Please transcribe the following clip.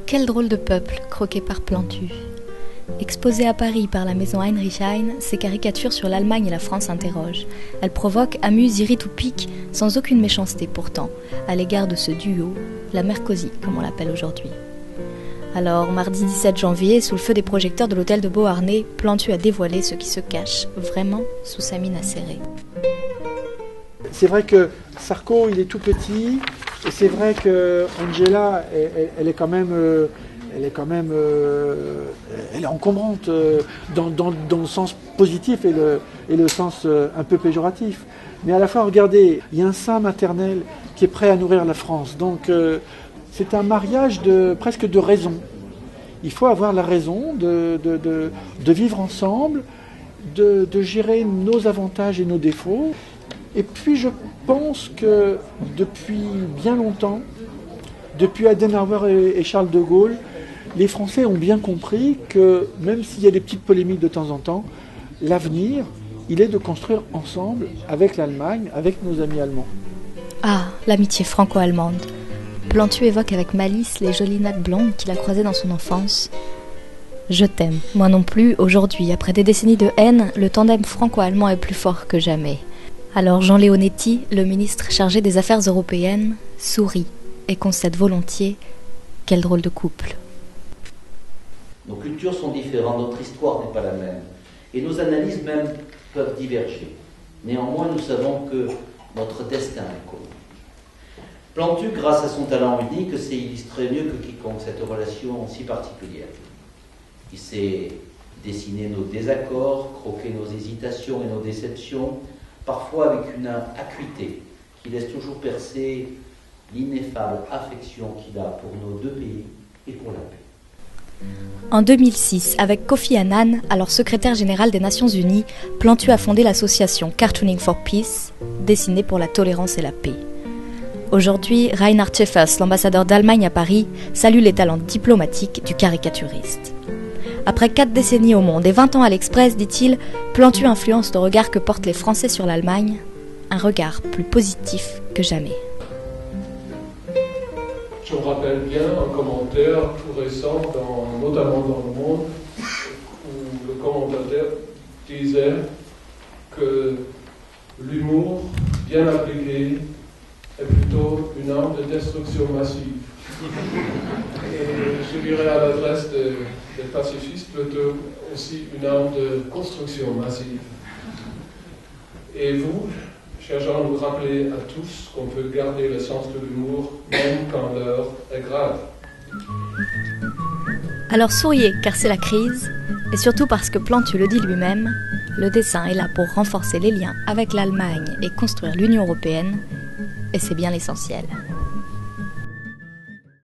Quel drôle de peuple, croqué par Plantu. Exposées à Paris par la maison Heinrich Heine, ces caricatures sur l'Allemagne et la France interrogent. Elles provoquent, amusent, irritent ou piquent, sans aucune méchanceté pourtant, à l'égard de ce duo, la Mercosi, comme on l'appelle aujourd'hui. Alors, mardi 17 janvier, sous le feu des projecteurs de l'hôtel de Beauharnais, Plantu a dévoilé ce qui se cache vraiment sous sa mine acérée. C'est vrai que Sarko, il est tout petit, et c'est vrai que Angela, elle est encombrante dans le sens positif et le sens un peu péjoratif. Mais à la fois, regardez, il y a un sein maternel qui est prêt à nourrir la France. Donc c'est un mariage presque de raison. Il faut avoir la raison de vivre ensemble, de gérer nos avantages et nos défauts. Et puis je pense que depuis bien longtemps, depuis Adenauer et Charles de Gaulle, les Français ont bien compris que même s'il y a des petites polémiques de temps en temps, l'avenir, il est de construire ensemble avec l'Allemagne, avec nos amis allemands. Ah, l'amitié franco-allemande. Plantu évoque avec malice les jolies nattes blondes qu'il a croisées dans son enfance. Je t'aime, moi non plus, aujourd'hui, après des décennies de haine, le tandem franco-allemand est plus fort que jamais. Alors Jean Leonetti, le ministre chargé des Affaires européennes, sourit et concède volontiers « Quel drôle de couple !» Nos cultures sont différentes, notre histoire n'est pas la même. Et nos analyses même peuvent diverger. Néanmoins, nous savons que notre destin est commun. Plantu, grâce à son talent unique, sait illustrer mieux que quiconque cette relation si particulière. Il sait dessiner nos désaccords, croquer nos hésitations et nos déceptions, parfois avec une acuité qui laisse toujours percer l'ineffable affection qu'il a pour nos deux pays et pour la paix. En 2006, avec Kofi Annan, alors secrétaire général des Nations Unies, Plantu a fondé l'association Cartooning for Peace, dessinée pour la tolérance et la paix. Aujourd'hui, Reinhard Schäfers, l'ambassadeur d'Allemagne à Paris, salue les talents diplomatiques du caricaturiste. Après 4 décennies au monde et 20 ans à l'Express, dit-il, Plantu influence le regard que portent les Français sur l'Allemagne, un regard plus positif que jamais. Je me rappelle bien un commentaire tout récent, notamment dans Le Monde, où le commentateur disait que l'humour bien appliqué est plutôt une arme de destruction massive. Et je dirais à l'adresse des pacifistes plutôt aussi une arme de construction massive. Et vous, chers gens, nous rappelez à tous qu'on peut garder le sens de l'humour même quand l'heure est grave. Alors souriez, car c'est la crise, et surtout parce que Plantu le dit lui-même, le dessin est là pour renforcer les liens avec l'Allemagne et construire l'Union européenne, et c'est bien l'essentiel.